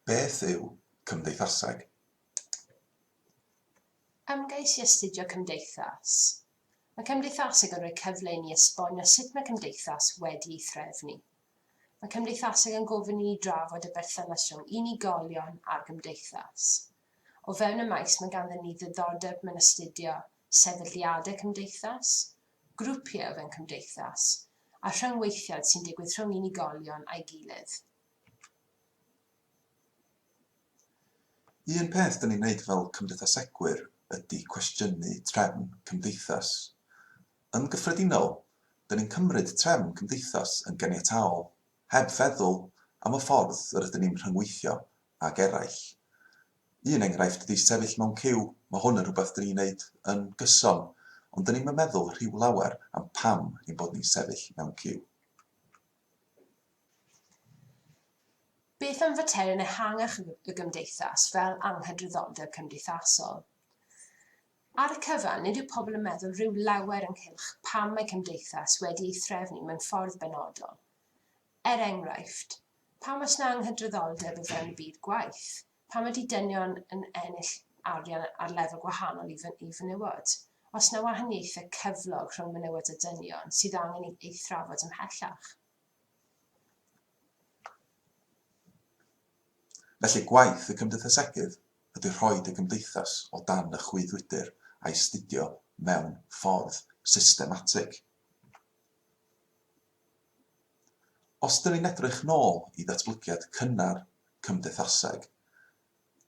Beth yw cymdeithaseg? Ymgais i astudio cymdeithas. Mae cymdeithaseg yn rhoi cyfle i ni esbonio sut mae cymdeithas wedi ei threfnu. Mae cymdeithaseg yn gofyn i ni drafod y berthynas rhwng unigolion a'r gymdeithas. O fewn y maes mae ganddyn ni ddiddordeb mewn astudio sefydliadau cymdeithas, grwpiau o fewn cymdeithas, a rhyngweithiad sy'n digwydd rhwng unigolion a'i gilydd. Un peth dyn ni'n gwneud fel cymdeithasegwyr ydy cwestiynu trefn cymdeithas. Yn gyffredinol, dyn ni'n cymryd trefn cymdeithas yn ganiataol, heb feddwl am y ffordd yr ydyn ni'n rhyngweithio ag eraill. Un enghraifft ydy sefyll mewn ciw. Mae hwn yn rhywbeth dyn ni'n gwneud yn gyson, ond dyn ni'n meddwl rhyw lawer am pam ein bod ni'n sefyll mewn ciw. Beth am faterion ehangach y gymdeithas fel anghydraddoldeb cymdeithasol? Ar y cyfan, nid yw pobl yn meddwl rhyw lawer ynghylch pam mae cymdeithas wedi ei threfnu mewn ffordd benodol. Er enghraifft, pam oes yna anghydraddoldeb o fewn y byd gwaith? Pam ydy dynion yn ennill arian ar lefel gwahanol i fenywod? Oes yna wahaniaethau cyflog rhwng menywod a dynion sydd angen ei thrafod ymhellach? Felly gwaith y cymdeithasegydd ydy rhoi y gymdeithas o dan y chwyddwydr a'i astudio mewn ffordd systematig. Os dyn ni'n edrych nôl i ddatblygiad cynnar cymdeithaseg,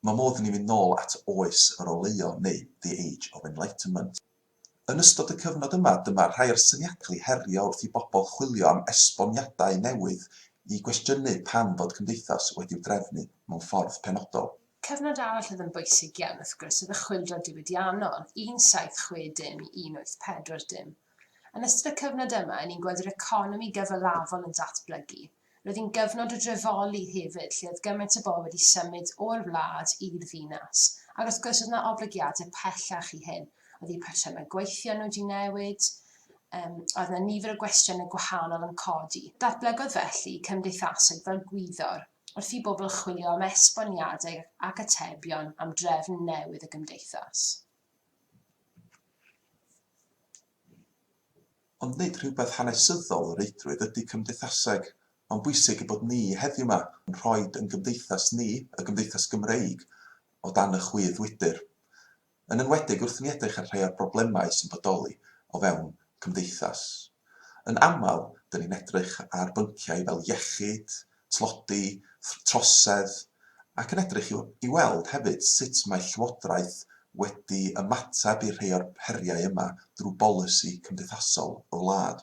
mae modd i ni fynd nôl at oes yr oleuon neu the Age of Enlightenment. Yn ystod y cyfnod yma, dyma rhai o'r syniadau herio wrth i bobl chwilio am esboniadau newydd i gwestiynu pam fod cymdeithas wedi'w drefnu mewn ffordd penodol. Cyfnod arall oedd yn bwysig iawn wrth gwrs oedd y chwyldro diwydiannol 1760 i 1840. Yn ystod y cyfnod yma, ni'n gweld yr economi gyfalafol yn datblygu. Roedd hi'n gyfnod o drefoli hefyd, lle oedd gymaint o bobl wedi symud o'r wlad i'r ddinas. Ac wrth gwrs oedd yna oblygiadau pellach i hyn. Oedd eu patrymau gweithio nhw wedi newid, oedd yna nifer o gwestiynau gwahanol yn codi. Datblygodd felly cymdeithaseg fel gwyddor, wrth i bobl chwilio am esboniadau ac atebion am drefn newydd y gymdeithas. Ond nid rhywbeth hanesyddol yr eidrwydd ydy cymdeithaseg, ond bwysig i bod ni heddiw yma yn rhoi yn gymdeithas ni, y gymdeithas Gymreig, o dan y chwyddwydr. Yn enwedig wrth i ni edrych ar rhai o'r broblemau sy'n bodoli o fewn cymdeithas. Yn aml, dyn ni'n edrych ar bynciau fel iechyd, tlodi, trosedd, ac yn edrych i weld hefyd sut mae llywodraeth wedi ymateb i rhai o'r heriau yma drwy bolisi cymdeithasol y wlad.